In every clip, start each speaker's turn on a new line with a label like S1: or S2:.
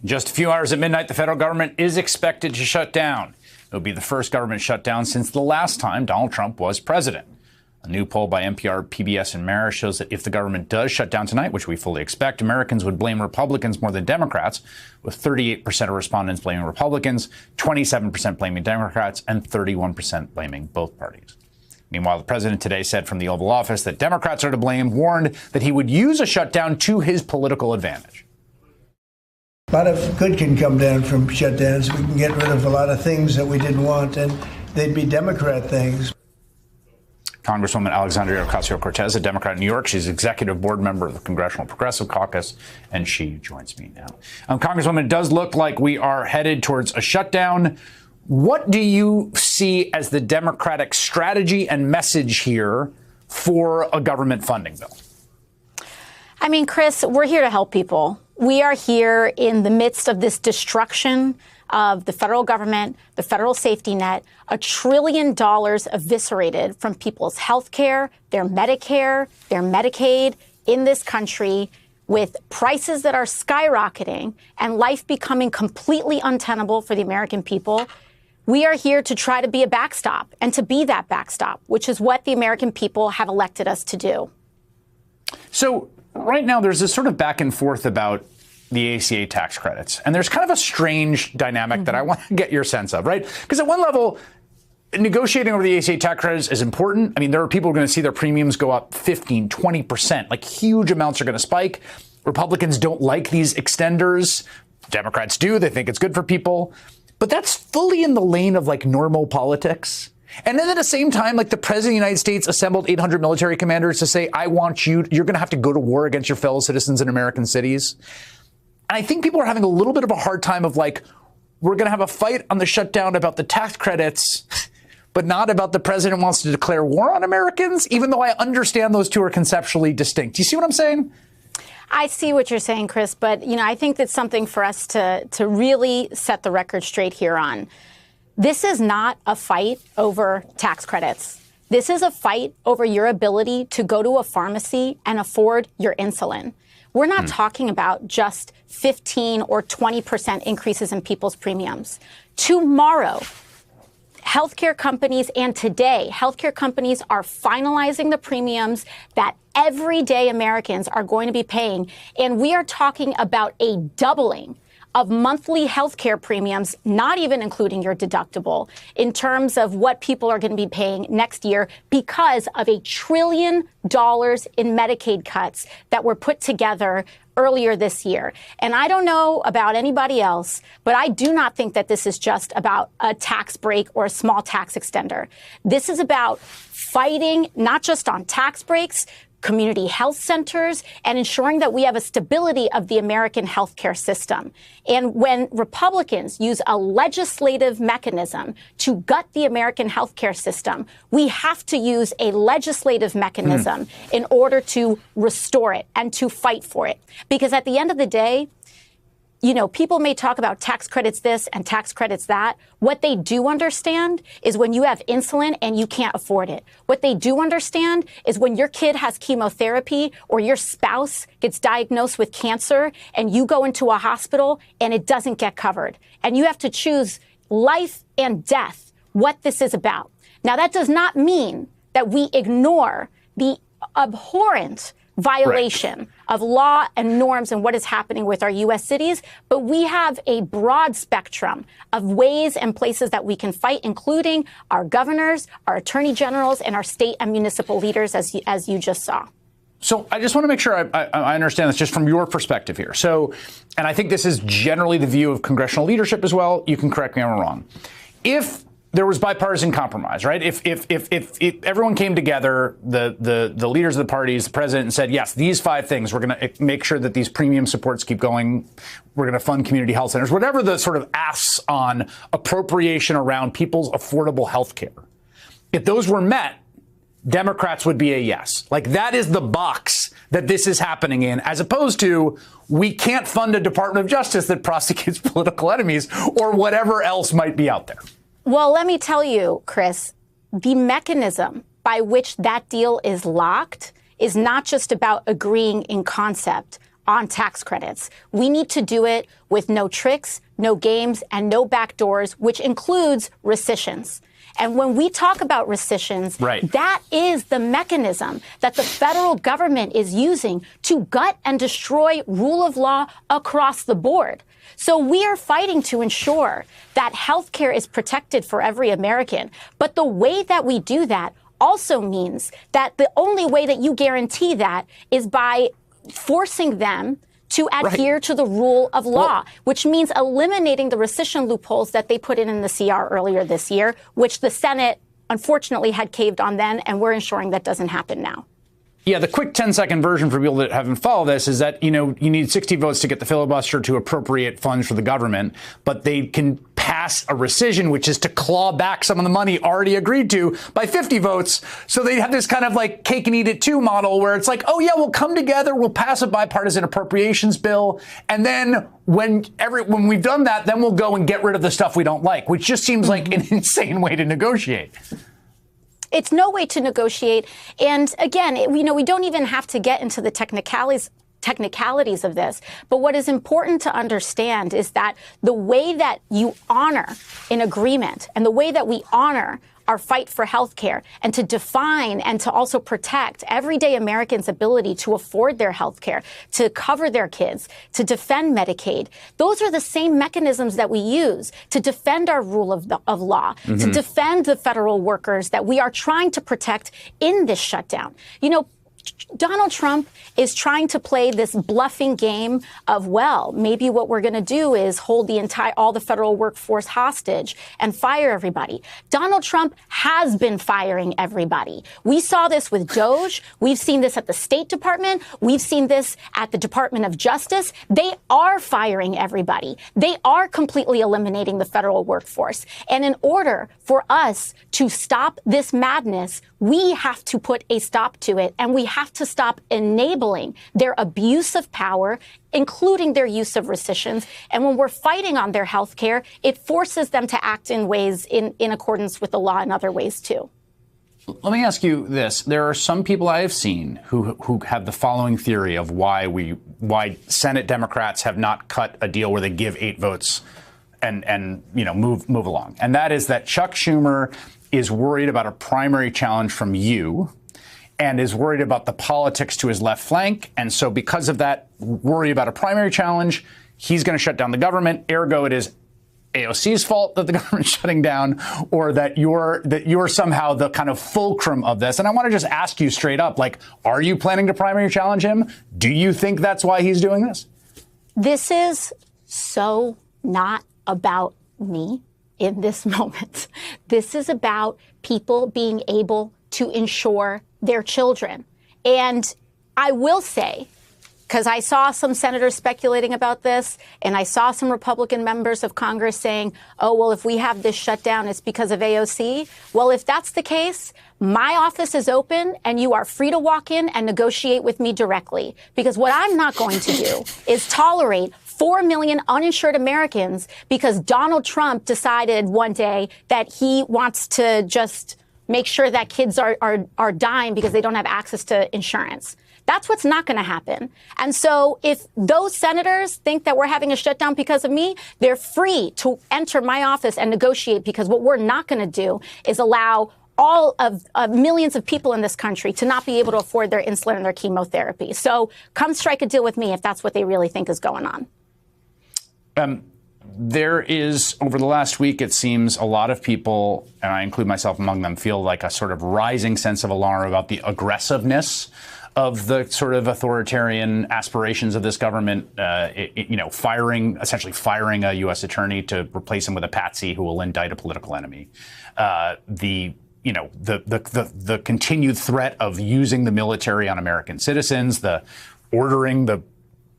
S1: Just a few hours at midnight, the federal government is expected to shut down. It will be the first government shutdown since the last time Donald Trump was president. A new poll by NPR, PBS, and Marist shows that if the government does shut down tonight, which we fully expect, Americans would blame Republicans more than Democrats, with 38% of respondents blaming Republicans, 27% blaming Democrats, and 31% blaming both parties. Meanwhile, the president today said from the Oval Office that Democrats are to blame, warned that he would use a shutdown to his political advantage.
S2: A lot of good can come down from shutdowns. We can get rid of a lot of things that we didn't want, and they'd be Democrat things.
S1: Congresswoman Alexandria Ocasio-Cortez, a Democrat in New York. She's executive board member of the Congressional Progressive Caucus, and she joins me now. Congresswoman, it does look like we are headed towards a shutdown. What do you see as the Democratic strategy and message here for a government funding bill?
S3: I mean, Chris, we're here to help people. We are here in the midst of this destruction of the federal government, the federal safety net, $1 trillion eviscerated from people's health care, their Medicare, their Medicaid in this country, with prices that are skyrocketing and life becoming completely untenable for the American people. We are here to try to be a backstop and to be that backstop, which is what the American people have elected us to do. So
S1: right now, there's this sort of back and forth about the ACA tax credits. And there's kind of a strange dynamic that I want to get your sense of, right? Because at one level, negotiating over the ACA tax credits is important. I mean, there are people who are going to see their premiums go up 15, 20%, like huge amounts are going to spike. Republicans don't like these extenders. Democrats do. They think it's good for people. But that's fully in the lane of like normal politics. And then at the same time, like the president of the United States assembled 800 military commanders to say, I want you're going to have to go to war against your fellow citizens in American cities. And I think people are having a little bit of a hard time of like, we're going to have a fight on the shutdown about the tax credits, but not about the president wants to declare war on Americans, even though I understand those two are conceptually distinct. Do you see what I'm saying?
S3: I see what you're saying, Chris, but, you know, I think that's something for us to really set the record straight here on. This is not a fight over tax credits. This is a fight over your ability to go to a pharmacy and afford your insulin. We're not talking about just 15 or 20% increases in people's premiums. Tomorrow, healthcare companies and today, healthcare companies are finalizing the premiums that everyday Americans are going to be paying. And we are talking about a doubling of monthly healthcare premiums, not even including your deductible, in terms of what people are going to be paying next year because of $1 trillion in Medicaid cuts that were put together earlier this year. And I don't know about anybody else, but I do not think that this is just about a tax break or a small tax extender. This is about fighting not just on tax breaks, community health centers, and ensuring that we have a stability of the American healthcare system. And when Republicans use a legislative mechanism to gut the American healthcare system, we have to use a legislative mechanism in order to restore it and to fight for it. Because at the end of the day, you know, people may talk about tax credits this and tax credits that. What they do understand is when you have insulin and you can't afford it. What they do understand is when your kid has chemotherapy or your spouse gets diagnosed with cancer and you go into a hospital and it doesn't get covered. And you have to choose life and death, what this is about. Now, that does not mean that we ignore the abhorrent violation of law and norms and what is happening with our U.S. cities. But we have a broad spectrum of ways and places that we can fight, including our governors, our attorney generals, and our state and municipal leaders, as you just saw.
S1: So I just want to make sure I understand this just from your perspective here. So, and I think this is generally the view of congressional leadership as well. You can correct me if I'm wrong. If there was bipartisan compromise, right? If everyone came together, the leaders of the parties, the president, and said, yes, these 5 things, we're going to make sure that these premium supports keep going. We're going to fund community health centers, whatever the sort of asks on appropriation around people's affordable health care. If those were met, Democrats would be a yes. Like that is the box that this is happening in, as opposed to we can't fund a Department of Justice that prosecutes political enemies or whatever else might be out there.
S3: Well, let me tell you, Chris, the mechanism by which that deal is locked is not just about agreeing in concept on tax credits. We need to do it with no tricks, no games, and no backdoors, which includes rescissions. And when we talk about rescissions, that is the mechanism that the federal government is using to gut and destroy rule of law across the board. So we are fighting to ensure that health care is protected for every American. But the way that we do that also means that the only way that you guarantee that is by forcing them to adhere to the rule of law, which means eliminating the rescission loopholes that they put in the CR earlier this year, which the Senate unfortunately had caved on then, and we're ensuring that doesn't happen now.
S1: Yeah, the quick 10-second version for people that haven't followed this is that, you need 60 votes to get the filibuster to appropriate funds for the government, but they can pass a rescission, which is to claw back some of the money already agreed to by 50 votes. So they have this kind of like cake and eat it too model where it's like, oh yeah, we'll come together, we'll pass a bipartisan appropriations bill, and then when we've done that, then we'll go and get rid of the stuff we don't like, which just seems like an insane way to negotiate.
S3: It's no way to negotiate. And again, we don't even have to get into the technicalities of this. But what is important to understand is that the way that you honor an agreement and the way that we honor our fight for health care and to define and to also protect everyday Americans' ability to afford their health care, to cover their kids, to defend Medicaid. Those are the same mechanisms that we use to defend our rule of law, to defend the federal workers that we are trying to protect in this shutdown. Donald Trump is trying to play this bluffing game of, well, maybe what we're going to do is hold all the federal workforce hostage and fire everybody. Donald Trump has been firing everybody. We saw this with DOJ. We've seen this at the State Department. We've seen this at the Department of Justice. They are firing everybody. They are completely eliminating the federal workforce. And in order for us to stop this madness, we have to put a stop to it, and we have to stop enabling their abuse of power, including their use of rescissions. And when we're fighting on their health care, it forces them to act in ways in accordance with the law in other ways, too.
S1: Let me ask you this. There are some people I have seen who have the following theory of why Senate Democrats have not cut a deal where they give 8 votes and move along. And that is that Chuck Schumer is worried about a primary challenge from you and is worried about the politics to his left flank. And so because of that worry about a primary challenge, he's going to shut down the government. Ergo, it is AOC's fault that the government's shutting down, or that you're somehow the kind of fulcrum of this. And I want to just ask you straight up, are you planning to primary challenge him? Do you think that's why he's doing this?
S3: This is so not about me in this moment. This is about people being able to insure their children. And I will say, because I saw some senators speculating about this, and I saw some Republican members of Congress saying, oh, well, if we have this shutdown, it's because of AOC. Well, if that's the case, my office is open and you are free to walk in and negotiate with me directly. Because what I'm not going to do is tolerate 4 million uninsured Americans because Donald Trump decided one day that he wants to just make sure that kids are dying because they don't have access to insurance. That's what's not going to happen. And so if those senators think that we're having a shutdown because of me, they're free to enter my office and negotiate, because what we're not going to do is allow all of millions of people in this country to not be able to afford their insulin and their chemotherapy. So come strike a deal with me if that's what they really think is going on.
S1: There is, over the last week, it seems a lot of people, and I include myself among them, feel like a sort of rising sense of alarm about the aggressiveness of the sort of authoritarian aspirations of this government, essentially firing a U.S. attorney to replace him with a patsy who will indict a political enemy. The continued threat of using the military on American citizens, the ordering the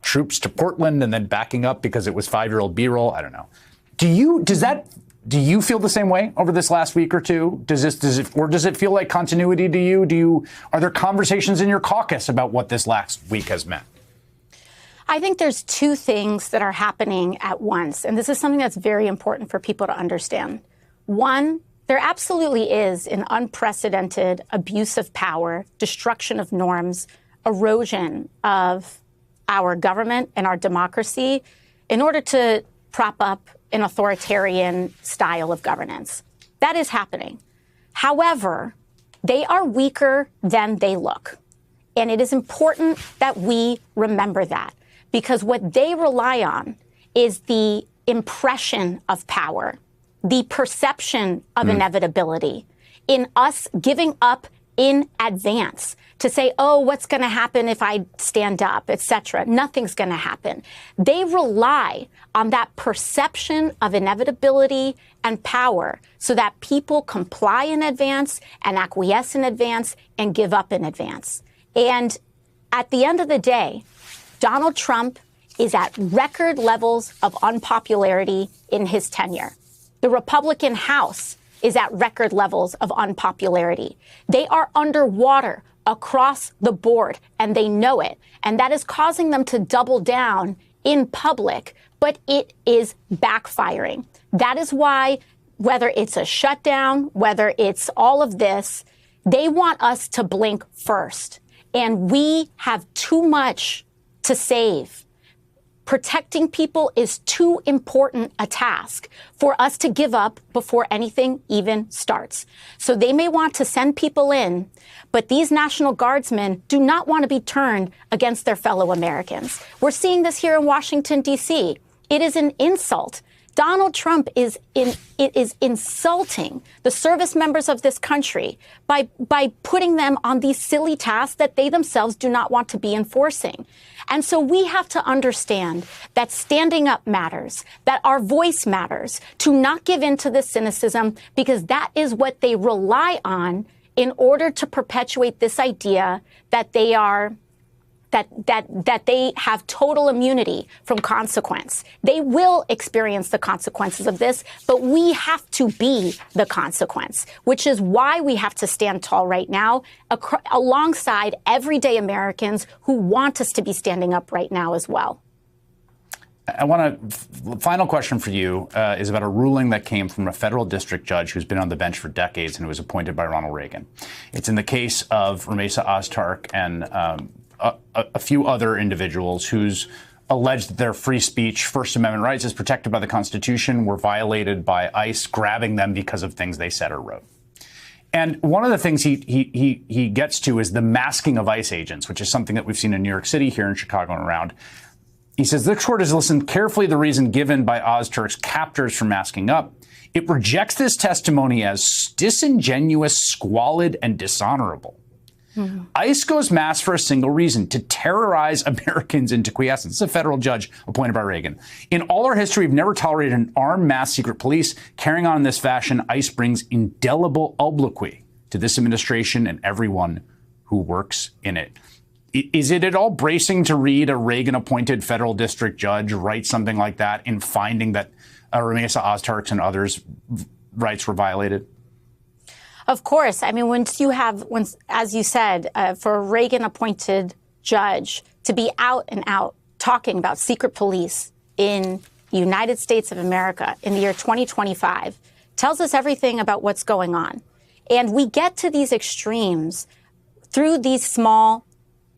S1: troops to Portland and then backing up because it was 5-year-old B-roll. I don't know. Do you feel the same way over this last week or two? Does it feel like continuity to you? Are there conversations in your caucus about what this last week has meant?
S3: I think there's 2 things that are happening at once, and this is something that's very important for people to understand. One, there absolutely is an unprecedented abuse of power, destruction of norms, erosion of our government and our democracy in order to prop up an authoritarian style of governance. That is happening. However, they are weaker than they look. And it is important that we remember that, because what they rely on is the impression of power, the perception of inevitability, in us giving up in advance to say, oh, what's going to happen if I stand up, etc. Nothing's going to happen. They rely on that perception of inevitability and power so that people comply in advance and acquiesce in advance and give up in advance. And at the end of the day, Donald Trump is at record levels of unpopularity in his tenure. The Republican House is at record levels of unpopularity. They are underwater across the board, and they know it. And that is causing them to double down in public, but it is backfiring. That is why, whether it's a shutdown, whether it's all of this, they want us to blink first. And we have too much to save. Protecting people is too important a task for us to give up before anything even starts. So they may want to send people in, but these National Guardsmen do not want to be turned against their fellow Americans. We're seeing this here in Washington, D.C. It is an insult. Donald Trump is insulting the service members of this country by putting them on these silly tasks that they themselves do not want to be enforcing. And so we have to understand that standing up matters, that our voice matters, to not give in to this cynicism, because that is what they rely on in order to perpetuate this idea that they are that they have total immunity from consequence. They will experience the consequences of this, but we have to be the consequence, which is why we have to stand tall right now alongside everyday Americans who want us to be standing up right now as well.
S1: I want to, final question for you is about a ruling that came from a federal district judge who's been on the bench for decades and who was appointed by Ronald Reagan. It's in the case of Ramesa Ozturk and a few other individuals who's alleged that their free speech, First Amendment rights as protected by the Constitution, were violated by ICE grabbing them because of things they said or wrote. And one of the things he gets to is the masking of ICE agents, which is something that we've seen in New York City, here in Chicago and around. He says the court has listened carefully to the reason given by Ozturk's captors for masking up. It rejects this testimony as disingenuous, squalid, and dishonorable. Mm-hmm. ICE goes mass for a single reason: to terrorize Americans into quiescence. It's a federal judge appointed by Reagan. In all our history, we've never tolerated an armed mass secret police. Carrying on in this fashion, ICE brings indelible obloquy to this administration and everyone who works in it. Is it at all bracing to read a Reagan-appointed federal district judge write something like that in finding that Ramesa Ozturk's and others' rights were violated?
S3: Of course. I mean, once, as you said, for a Reagan-appointed judge to be out and out talking about secret police in the United States of America in the year 2025 tells us everything about what's going on. And we get to these extremes through these small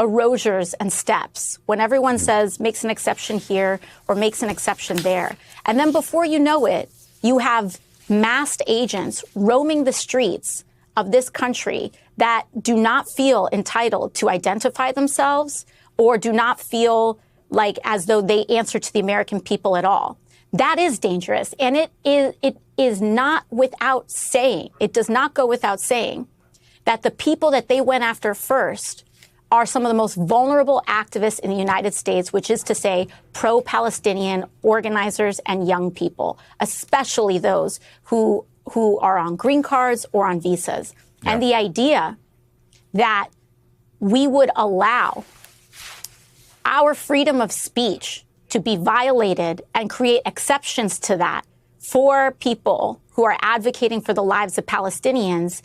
S3: erasures and steps when everyone says makes an exception here or makes an exception there. And then before you know it, you have masked agents roaming the streets of this country that do not feel entitled to identify themselves or do not feel like as though they answer to the American people at all. That is dangerous. And it is not without saying, it does not go without saying that the people that they went after first are some of the most vulnerable activists in the United States, which is to say pro-Palestinian organizers and young people, especially those who are on green cards or on visas. Yeah. And the idea that we would allow our freedom of speech to be violated and create exceptions to that for people who are advocating for the lives of Palestinians,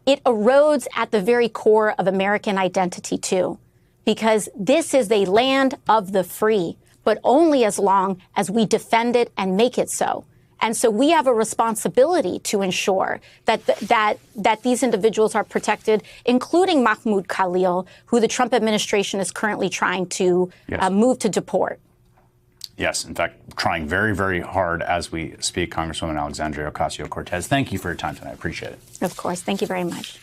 S3: it erodes at the very core of American identity, too, because this is a land of the free, but only as long as we defend it and make it so. And so we have a responsibility to ensure that these individuals are protected, including Mahmoud Khalil, who the Trump administration is currently trying to move to deport.
S1: Yes, in fact, trying very, very hard as we speak. Congresswoman Alexandria Ocasio-Cortez, thank you for your time tonight. I appreciate it.
S3: Of course. Thank you very much.